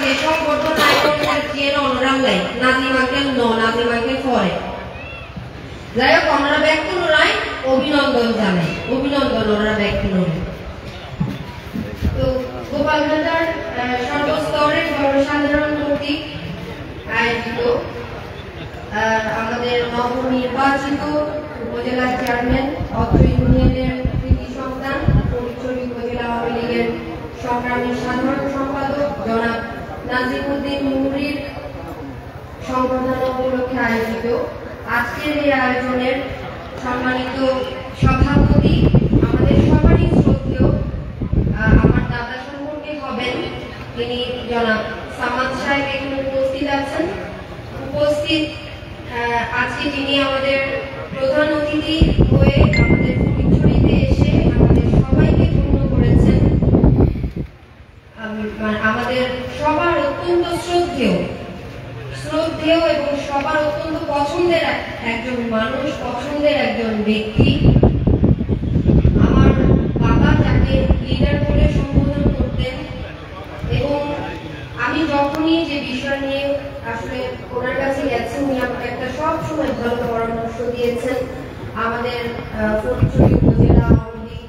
যে সংবর্ধনা আয়োজন চেন অনরাম লাই নাজিম আঙ্কেল নাজিম আঙ্কেল করে যাই হোক আমরা ব্যক্তি নয় অভিনন্দন জানাই অভিনন্দন ওরা ব্যক্তি নয় তো গোপালঘাটার সর্বস্তরের জনসাধারণ কর্তৃক আয়োজিত আমাদের নবনির্বাচিত উপজেলা চেয়ারম্যান অত্র ইউনিয়নের কৃতি সন্তান ফটিকছড়ি উপজেলা আওয়ামী লীগের সংগ্রামী সাধারণ সম্পাদক জনাব নাজিমউদ্দিন মুহুরীর সংবর্ধনা উপলক্ষে আয়োজিত আজকের এই আয়োজনের সম্মানিত সভাপতি আমাদের সবারই শ্রদ্ধেয় আমার দাদা সম্পর্কে হবেন তিনি জনাব সামাদ সাহেব এখানে উপস্থিত আছেন উপস্থিত আজকে তিনি আমাদের প্রধান অতিথি হয়ে আমাদের ফটিকছড়িতে এসে আমাদের সবাইকে ধন্য করেছেন আমাদের সবার অত্যন্ত শ্রদ্ধেয় এবং সবার অত্যন্ত পছন্দের একজন মানুষ পছন্দের একজন ব্যক্তি আমার বাবা যাকে লিডার বলে সম্বোধন করতেন এবং আমি যখনই যে বিষয় নিয়ে আসলে ওনার কাছে গেছি উনি আমাকে একটা সবসময় ভালো পরামর্শ দিয়েছেন আমাদের ফটিকছড়ি উপজেলা আওয়ামী লীগ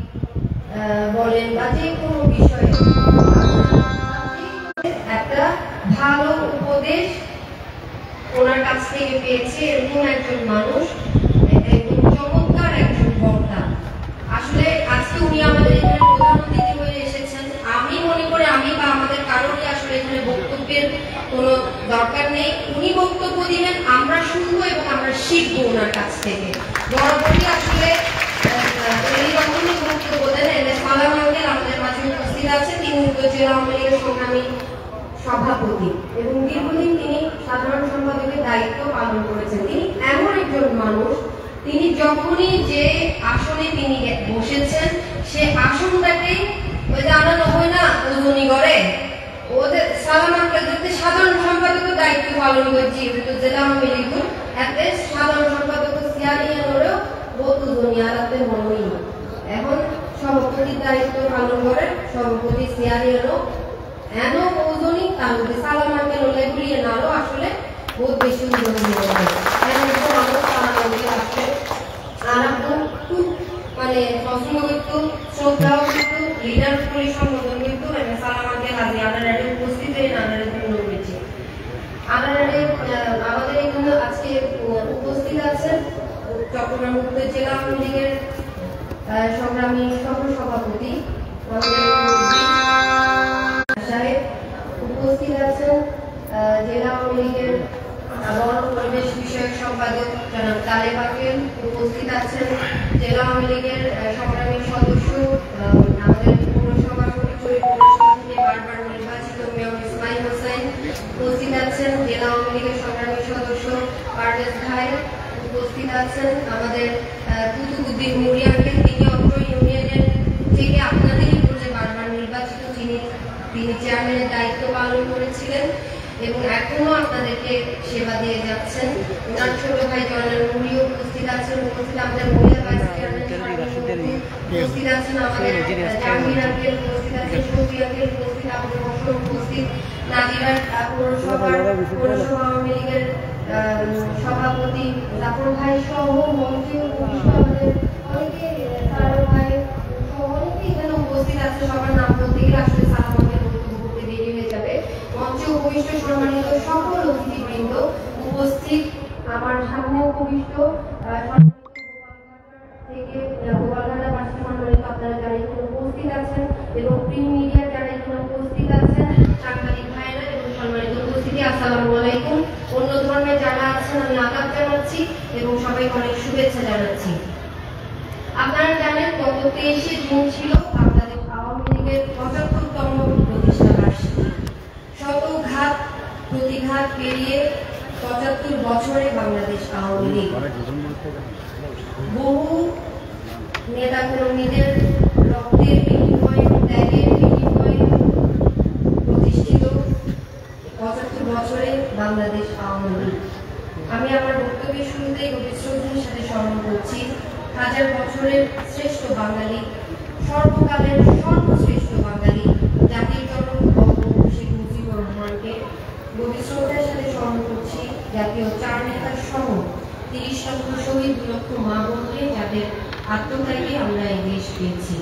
বলেন বা যে কোনো বিষয়ে একটা ভালো উপদেশ ওনার কাছ থেকে পেয়েছে এরকম একজন মানুষ এবং চমৎকার একজন বক্তা আসলে আজকে উনি আমাদের এখানে প্রধান অতিথি হয়ে এসেছেন আমি মনে করি আমি বা আমাদের কারোরই আসলে এখানে বক্তব্যের কোনো দরকার নেই উনি বক্তব্য দিবেন আমরা শুনবো এবং আমরা শিখবো ওনার কাছ থেকে বরাবরই আসলে এইরকমই বক্তব্য দেন সালাম আঙ্কেল আমাদের মাঝে উপস্থিত আছে তিনি উপজেলা আওয়ামী লীগের সংগ্রামী সভাপতি এবং দীর্ঘদিন তিনি সাধারণ সম্পাদকের দায়িত্ব পালন করেছেন তিনি এমন একজন মানুষ তিনি যখনই যে আসনে তিনি বসেছেন সে আসনটাকে ওই যে আমরা নয় না ওজনী করে ওদের সালাম আঙ্কেল যদি সাধারণ সম্পাদকের দায়িত্ব পালন করছি জেলা আওয়ামী লীগ এতে সাধারণ সম্পাদক সিয়ারিয়ানোরও বহুত ওজনী আলাদা মনেই এখন সভাপতির দায়িত্ব পালন করে সভাপতি সিয়ারিয়ানো এন ওজনী তার মধ্যে সালাম আঙ্কেল ওলে গুলিয়ে নাও আসলে বহুত বেশি ওজনী হবে এমন তো মানুষ তারা মধ্যে আসলে আরাম খুব মানে পছন্দ করতো শ্রদ্ধাও করতো লিডার করে সম্বোধন করতো এবং সালাম আঙ্কেল আজকে আপনারা উপস্থিত হয়ে নানার জন্য রয়েছে আমাদের এখানে আজকে উপস্থিত আছেন চট্টগ্রাম উপজেলা আওয়ামী লীগের সংগ্রামী সহসভাপতি সাহেব উপস্থিত আছেন জেলা আওয়ামী লীগের বন পরিবেশ বিষয়ক সম্পাদক জনাব তালেব আকেল উপস্থিত আছেন জেলা আওয়ামী লীগের সংগ্রামী সদস্য আমাদের পৌরসভা ফটিকছড়ি পৌরসভা থেকে বারবার নির্বাচিত মেয়র ইসমাইল হোসেন উপস্থিত আছেন জেলা আওয়ামী লীগের সংগ্রামী সদস্য পারভেজ ভাই উপস্থিত আছেন আমাদের কুতুবউদ্দিন মুহুরী আঙ্কেল তিনি অত্র ইউনিয়নের থেকে আপনাদেরই বলে বারবার নির্বাচিত তিনি চেয়ারম্যানের দায়িত্ব পালন করেছিলেন এবং এখনো আপনাদেরকে সেবা দিয়ে যাচ্ছেন ওনার ছোট ভাই জয়নাল মুহুরীও উপস্থিত আছেন উপস্থিত আমাদের মহিলা ভাইস চেয়ারম্যান উপস্থিত আছেন আমাদের জাহাঙ্গীর আঙ্কেল উপস্থিত আছেন শফি আঙ্কেল উপস্থিত আমাদের উপস্থিত নাজিরার পৌরসভা আওয়ামী লীগের সভাপতি জাফর ভাই সহ মন্ত্রী আমাদের অনেকে তারও ভাই সহ অনেকে এখানে উপস্থিত আছে সবার নাম বলতে গেলে আসলে সালামাকে বক্তব্য করতে দেরি হয়ে যাবে মঞ্চে উপবিষ্ট সম্মানিত সকল অতিথিবৃন্দ উপস্থিত আমার সামনে উপবিষ্ট থেকে গোপালঘাটা বাসী সম্মানিত আপনারা যারা এখানে উপস্থিত আছেন এবং প্রিন্ট মিডিয়া যারা এখানে উপস্থিত আছেন সাংবাদিক ভাইরা এবং সম্মানিত উপস্থিতি আসসালামু আলাইকুম অন্য ধর্মের যারা আছেন আমি আদাব জানাচ্ছি এবং সবাইকে অনেক শুভেচ্ছা জানাচ্ছি আপনারা জানেন গত 23শে জুন ছিল বাংলাদেশ আওয়ামী লীগের ৭৫তম প্রতিষ্ঠা বার্ষিকী শত ঘাত প্রতিঘাত পেরিয়ে ৭৫ বছরে বাংলাদেশ আওয়ামী লীগ বহু নেতা কর্মীদের রক্তের বিনিময়ে ত্যাগের বিনিময়ে প্রতিষ্ঠিত ৭৫ বছরে বাংলাদেশ আওয়ামী লীগ আমি আমার বক্তব্যের শুরুতেই গভীর শ্রদ্ধার সাথে স্মরণ করছি হাজার বছরের শ্রেষ্ঠ বাঙালি সর্বকালের সর্বশ্রেষ্ঠ বাঙালি জাতির জনক বঙ্গবন্ধু শেখ মুজিবুর রহমানকে গভীর শ্রদ্ধার সাথে স্মরণ করছি জাতীয় 4 নেতার সহ 30 লক্ষ শহীদ, 2 লক্ষ মা বোনকে, যাদের আত্মত্যাগে আমরা এই দেশ পেয়েছি।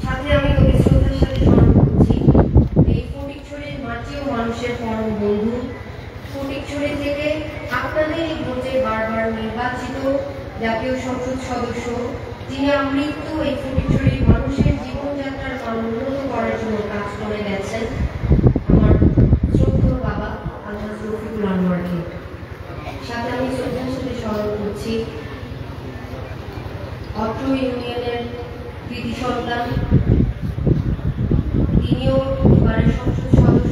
সাথে আমি গভীর শ্রদ্ধার সাথে স্মরণ করছি এই ফটিকছড়ির মাটিও মানুষের পরম বন্ধু, ফটিকছড়ি থেকে আপনাদের এই ভোটে বারবার নির্বাচিত জাতীয় সংসদ সদস্য, যিনি আমৃত্যু এই ফটিকছড়ির মানুষের জীবনযাত্রার মান উন্নত করার জন্য কাজ করে গেছেন, আমার শ্রদ্ধেয় বাবা আলহাজ রফিকুল আনোয়ারকে। সাথে আমি শ্রদ্ধার সাথে স্মরণ করছি অত্র ইউনিয়নের কৃতি সন্তান, তিনিও এবারের সংসদ